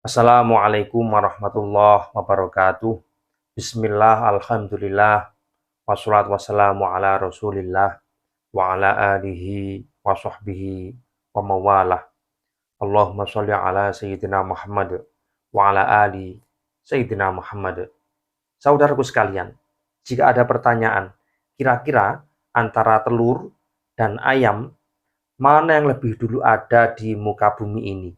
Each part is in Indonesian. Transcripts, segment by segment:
Assalamualaikum warahmatullahi wabarakatuh. Bismillah, alhamdulillah, wassalatu wassalamu ala rasulillah, wa ala alihi wa sahbihi wa mawalah. Allahumma sholli ala Sayyidina Muhammad wa ala ali Sayyidina Muhammad. Saudaraku sekalian, jika ada pertanyaan, kira-kira antara telur dan ayam, mana yang lebih dulu ada di muka bumi ini?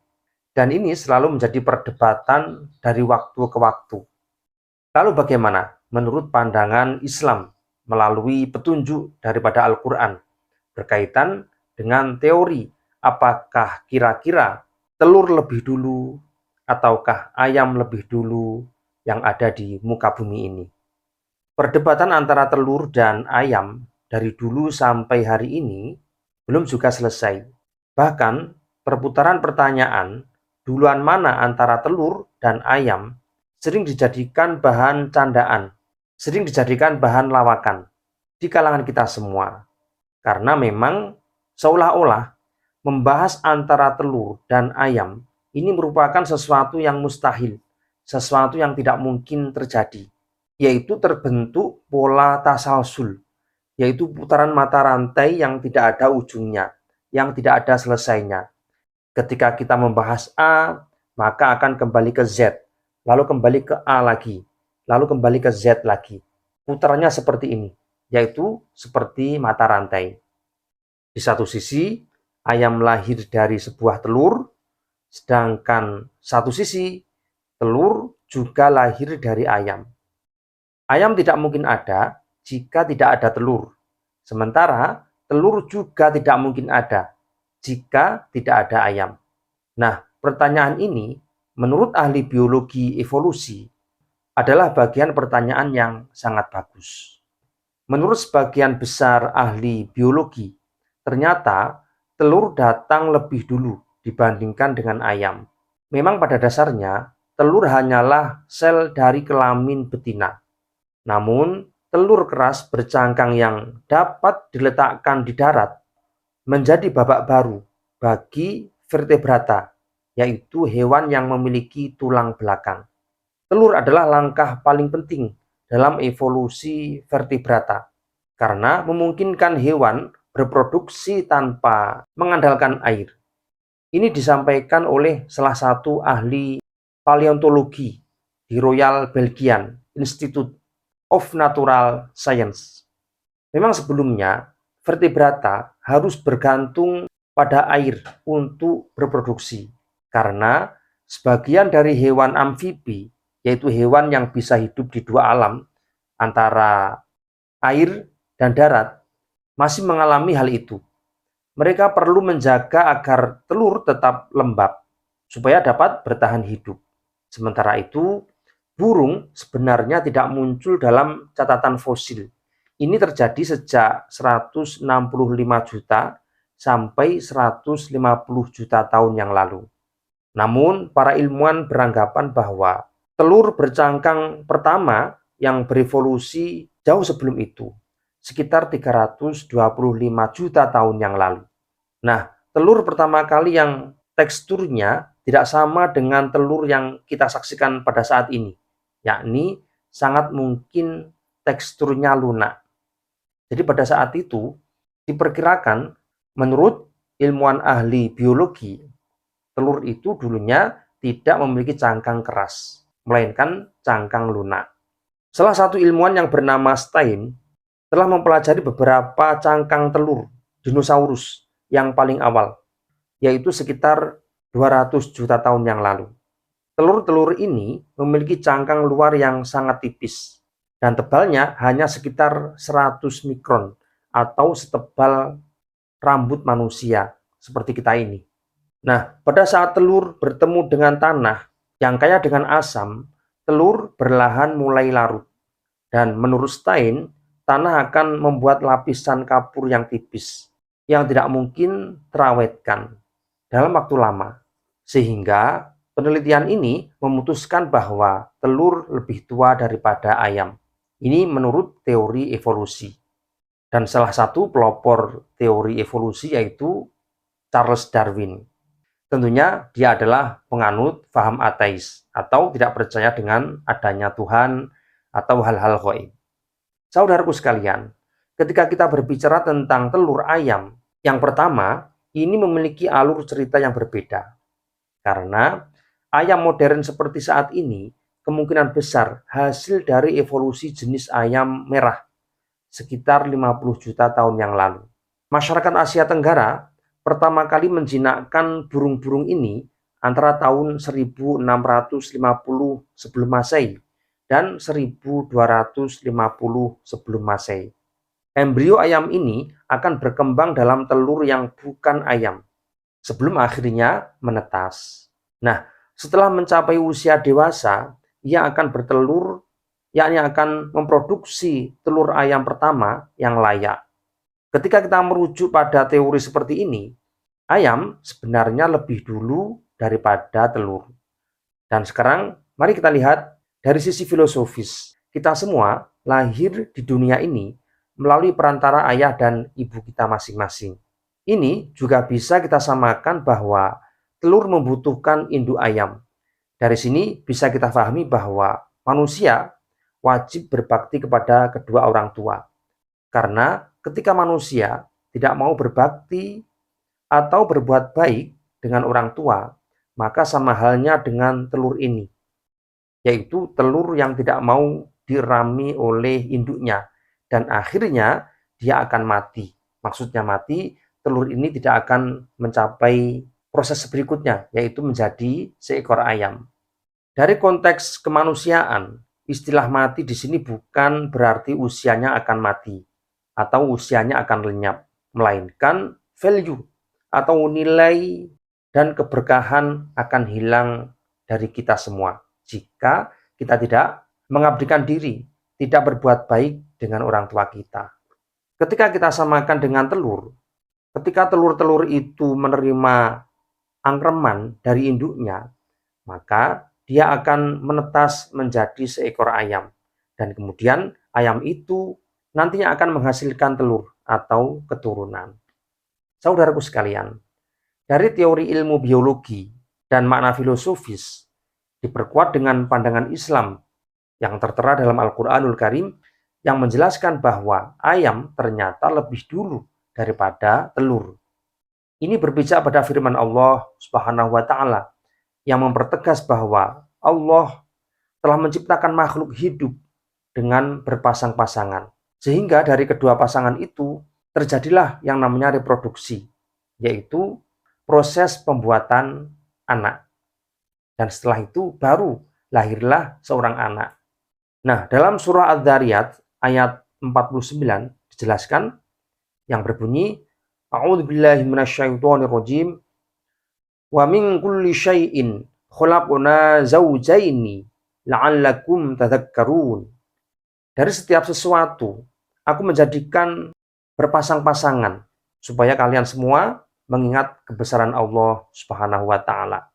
Dan ini selalu menjadi perdebatan dari waktu ke waktu. Lalu bagaimana menurut pandangan Islam melalui petunjuk daripada Al-Quran berkaitan dengan teori apakah kira-kira telur lebih dulu ataukah ayam lebih dulu yang ada di muka bumi ini? Perdebatan antara telur dan ayam dari dulu sampai hari ini belum juga selesai. Bahkan perputaran pertanyaan duluan mana antara telur dan ayam sering dijadikan bahan candaan, sering dijadikan bahan lawakan di kalangan kita semua. Karena memang seolah-olah membahas antara telur dan ayam ini merupakan sesuatu yang mustahil, sesuatu yang tidak mungkin terjadi, yaitu terbentuk pola tasalsul, yaitu putaran mata rantai yang tidak ada ujungnya, yang tidak ada selesainya. Ketika kita membahas A, maka akan kembali ke Z, lalu kembali ke A lagi, lalu kembali ke Z lagi. Putarannya seperti ini, yaitu seperti mata rantai. Di satu sisi, ayam lahir dari sebuah telur, sedangkan satu sisi, telur juga lahir dari ayam. Ayam tidak mungkin ada jika tidak ada telur, sementara telur juga tidak mungkin ada jika tidak ada ayam. Nah, pertanyaan ini menurut ahli biologi evolusi adalah bagian pertanyaan yang sangat bagus. Menurut sebagian besar ahli biologi, ternyata telur datang lebih dulu dibandingkan dengan ayam. Memang pada dasarnya, telur hanyalah sel dari kelamin betina. Namun, telur keras bercangkang yang dapat diletakkan di darat menjadi babak baru bagi vertebrata, yaitu hewan yang memiliki tulang belakang. Telur adalah langkah paling penting dalam evolusi vertebrata, karena memungkinkan hewan berproduksi tanpa mengandalkan air. Ini disampaikan oleh salah satu ahli paleontologi di Royal Belgian Institute of Natural Science. Memang sebelumnya vertebrata harus bergantung pada air untuk berproduksi, karena sebagian dari hewan amfibi, yaitu hewan yang bisa hidup di dua alam antara air dan darat, masih mengalami hal itu. Mereka perlu menjaga agar telur tetap lembab supaya dapat bertahan hidup. Sementara itu, burung sebenarnya tidak muncul dalam catatan fosil. Ini terjadi sejak 165 juta sampai 150 juta tahun yang lalu. Namun, para ilmuwan beranggapan bahwa telur bercangkang pertama yang berevolusi jauh sebelum itu, sekitar 325 juta tahun yang lalu. Nah, telur pertama kali yang teksturnya tidak sama dengan telur yang kita saksikan pada saat ini, yakni sangat mungkin teksturnya lunak. Jadi pada saat itu diperkirakan menurut ilmuwan ahli biologi, telur itu dulunya tidak memiliki cangkang keras, melainkan cangkang lunak. Salah satu ilmuwan yang bernama Stein telah mempelajari beberapa cangkang telur dinosaurus yang paling awal, yaitu sekitar 200 juta tahun yang lalu. Telur-telur ini memiliki cangkang luar yang sangat tipis, dan tebalnya hanya sekitar 100 mikron atau setebal rambut manusia seperti kita ini. Nah, pada saat telur bertemu dengan tanah yang kaya dengan asam, telur perlahan mulai larut. Dan menurut Stein, tanah akan membuat lapisan kapur yang tipis, yang tidak mungkin terawetkan dalam waktu lama. Sehingga penelitian ini memutuskan bahwa telur lebih tua daripada ayam. Ini menurut teori evolusi. Dan salah satu pelopor teori evolusi yaitu Charles Darwin. Tentunya dia adalah penganut paham ateis atau tidak percaya dengan adanya Tuhan atau hal-hal gaib. Saudaraku sekalian, ketika kita berbicara tentang telur ayam, yang pertama, ini memiliki alur cerita yang berbeda. Karena ayam modern seperti saat ini kemungkinan besar hasil dari evolusi jenis ayam merah sekitar 50 juta tahun yang lalu. Masyarakat Asia Tenggara pertama kali menjinakkan burung-burung ini antara tahun 1650 sebelum Masehi dan 1250 sebelum Masehi. Embrio ayam ini akan berkembang dalam telur yang bukan ayam, sebelum akhirnya menetas. Nah, setelah mencapai usia dewasa, ia akan bertelur, yakni akan memproduksi telur ayam pertama yang layak. Ketika kita merujuk pada teori seperti ini, ayam sebenarnya lebih dulu daripada telur. Dan sekarang, mari kita lihat dari sisi filosofis. Kita semua lahir di dunia ini melalui perantara ayah dan ibu kita masing-masing. Ini juga bisa kita samakan bahwa telur membutuhkan induk ayam. Dari sini bisa kita pahami bahwa manusia wajib berbakti kepada kedua orang tua. Karena ketika manusia tidak mau berbakti atau berbuat baik dengan orang tua, maka sama halnya dengan telur ini, yaitu telur yang tidak mau dirami oleh induknya, dan akhirnya dia akan mati. Maksudnya mati, telur ini tidak akan mencapai proses berikutnya, yaitu menjadi seekor ayam. Dari konteks kemanusiaan, istilah mati di sini bukan berarti usianya akan mati atau usianya akan lenyap, melainkan value atau nilai dan keberkahan akan hilang dari kita semua jika kita tidak mengabdikan diri, tidak berbuat baik dengan orang tua kita. Ketika kita samakan dengan telur, ketika telur-telur itu menerima angreman dari induknya, maka dia akan menetas menjadi seekor ayam. Dan kemudian ayam itu nantinya akan menghasilkan telur atau keturunan. Saudaraku sekalian, dari teori ilmu biologi dan makna filosofis diperkuat dengan pandangan Islam yang tertera dalam Al-Quranul Karim yang menjelaskan bahwa ayam ternyata lebih dulu daripada telur. Ini berpijak pada firman Allah Subhanahu wa taala yang mempertegas bahwa Allah telah menciptakan makhluk hidup dengan berpasang-pasangan. Sehingga dari kedua pasangan itu terjadilah yang namanya reproduksi, yaitu proses pembuatan anak. Dan setelah itu baru lahirlah seorang anak. Nah, dalam surah Adz-Dzariyat ayat 49 dijelaskan yang berbunyi, A'udzubillahi minasyaitonirrajim. Wa min kulli syai'in khalaqna zawjaini la'allakum tadhakkarun. Dari setiap sesuatu aku menjadikan berpasang-pasangan supaya kalian semua mengingat kebesaran Allah Subhanahu wa taala.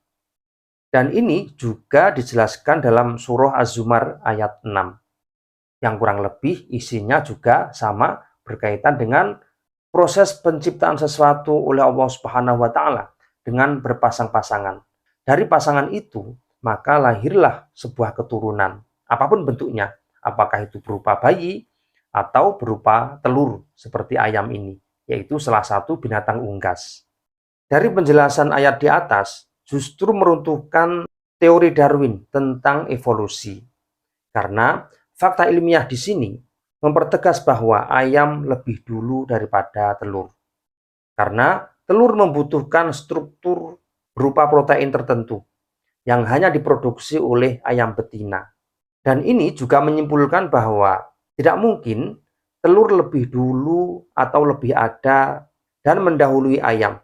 Dan ini juga dijelaskan dalam surah Az-Zumar ayat 6. Yang kurang lebih isinya juga sama berkaitan dengan proses penciptaan sesuatu oleh Allah Subhanahu wa taala dengan berpasang-pasangan. Dari pasangan itu, maka lahirlah sebuah keturunan, apapun bentuknya, apakah itu berupa bayi atau berupa telur seperti ayam ini, yaitu salah satu binatang unggas. Dari penjelasan ayat di atas, justru meruntuhkan teori Darwin tentang evolusi. Karena fakta ilmiah di sini mempertegas bahwa ayam lebih dulu daripada telur. Karena telur membutuhkan struktur berupa protein tertentu yang hanya diproduksi oleh ayam betina. Dan ini juga menyimpulkan bahwa tidak mungkin telur lebih dulu atau lebih ada dan mendahului ayam.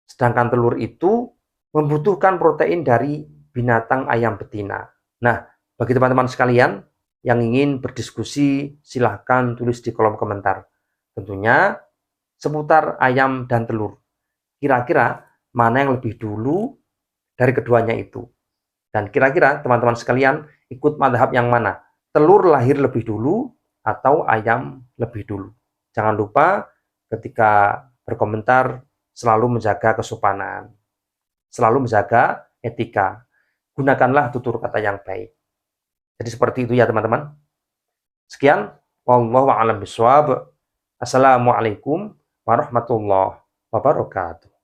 Sedangkan telur itu membutuhkan protein dari binatang ayam betina. Nah, bagi teman-teman sekalian yang ingin berdiskusi, silahkan tulis di kolom komentar. Tentunya seputar ayam dan telur. Kira-kira mana yang lebih dulu dari keduanya itu? Dan kira-kira teman-teman sekalian ikut mazhab yang mana? Telur lahir lebih dulu atau ayam lebih dulu? Jangan lupa ketika berkomentar selalu menjaga kesopanan. selalu menjaga etika. Gunakanlah tutur kata yang baik. Jadi seperti itu ya teman-teman. Sekian, wallahu a'lam bishawab. Assalamualaikum warahmatullahi wabarakatuh.